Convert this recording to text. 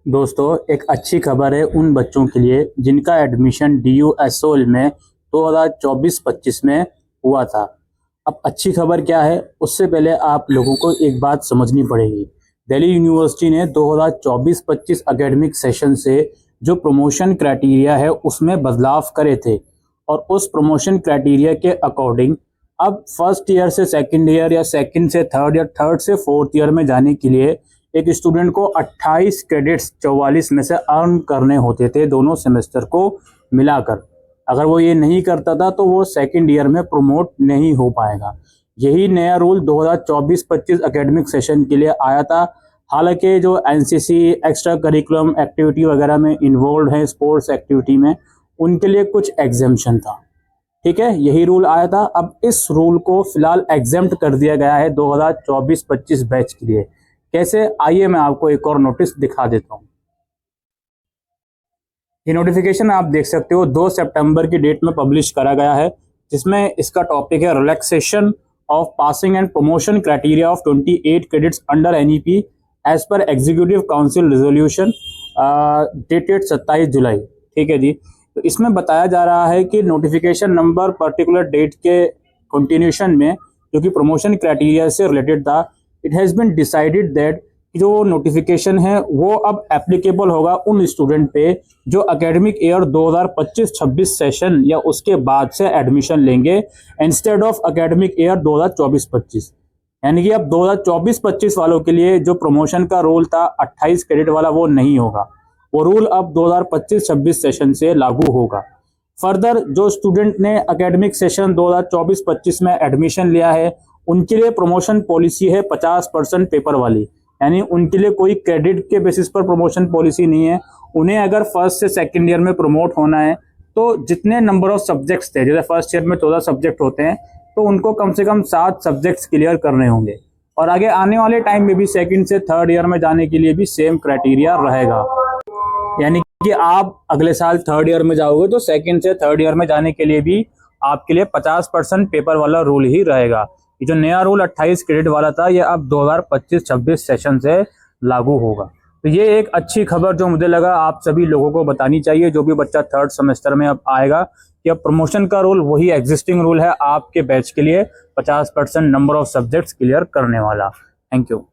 दोस्तों, एक अच्छी खबर है उन बच्चों के लिए जिनका एडमिशन DU-SOL में 2024-25 में हुआ था। अब अच्छी खबर क्या है, उससे पहले आप लोगों को एक बात समझनी पड़ेगी। दिल्ली यूनिवर्सिटी ने 2024-25 एकेडमिक सेशन से जो प्रमोशन क्राइटेरिया है उसमें बदलाव करे थे और उस प्रमोशन क्राइटेरिया के अकॉर्डिंग अब फर्स्ट ईयर से सेकंड ईयर या सेकंड से थर्ड या थर्ड से फोर्थ ईयर में जाने के लिए एक स्टूडेंट को 28 क्रेडिट्स 44 में से अर्न करने होते थे दोनों सेमेस्टर को मिलाकर। अगर वो ये नहीं करता था तो वो सेकंड ईयर में प्रमोट नहीं हो पाएगा। यही नया रूल 2024-25 एकेडमिक सेशन के लिए आया था। हालांकि जो एनसीसी एक्स्ट्रा करिकुलम एक्टिविटी वगैरह में इन्वॉल्व हैं स्पोर्ट्स एक्टिविटी में, उनके लिए कुछ एग्जेम्पशन था। ठीक है, यही रूल आया था। अब इस रूल को फिलहाल एग्जेम्प्ट कर दिया गया है 2024-25 बैच के लिए। कैसे, आइए मैं आपको एक और नोटिस दिखा देता हूँ। ये नोटिफिकेशन आप देख सकते हो 2 सितंबर की डेट में पब्लिश करा गया है, जिसमें इसका टॉपिक है relaxation of passing and promotion criteria of 28 credits under NEP as per executive council resolution dated 27 July. ठीक है जी, तो इसमें बताया जा रहा है कि नोटिफिकेशन नंबर पर्टिकुलर डेट के कंटिन्यूशन में जो कि प्रमोशन क्राइटेरिया से रिलेटेड था, it has been decided that जो नोटिफिकेशन है वो अब एप्लीकेबल होगा उन स्टूडेंट पे जो एकेडमिक ईयर 2025-26 सेशन या उसके बाद से एडमिशन लेंगे इंस्टेड ऑफ एकेडमिक ईयर 2024-25। यानी कि अब 2024-25 वालों के लिए जो प्रमोशन का रूल था 28 क्रेडिट वाला वो नहीं होगा, वो रूल अब 2025-26 सेशन से लागू होगा। फर्दर जो स्टूडेंट ने एकेडमिक सेशन 2024-25 में एडमिशन लिया है उनके लिए प्रमोशन पॉलिसी है 50% पेपर वाली, यानी उनके लिए कोई क्रेडिट के बेसिस पर प्रमोशन पॉलिसी नहीं है। उन्हें अगर फर्स्ट से सेकंड ईयर में प्रमोट होना है तो जितने नंबर ऑफ सब्जेक्ट्स थे, जैसे फर्स्ट ईयर में 14 सब्जेक्ट होते हैं, तो उनको कम से कम 7 सब्जेक्ट्स क्लियर करने होंगे और आगे आने वाले टाइम में भी सेकंड से थर्ड ईयर में जाने के लिए भी सेम क्राइटेरिया रहेगा। यानी कि आप अगले साल थर्ड ईयर में जाओगे तो सेकंड से थर्ड ईयर में जाने के लिए भी आपके लिए 50% पेपर वाला रूल ही रहेगा। ये जो नया रूल 28 क्रेडिट वाला था ये अब 2025-26 सेशन से लागू होगा। तो ये एक अच्छी खबर जो मुझे लगा आप सभी लोगों को बतानी चाहिए, जो भी बच्चा थर्ड सेमेस्टर में अब आएगा, कि अब प्रमोशन का रूल वही एग्जिस्टिंग रूल है आपके बैच के लिए 50% नंबर ऑफ सब्जेक्ट्स क्लियर करने वाला। Thank you.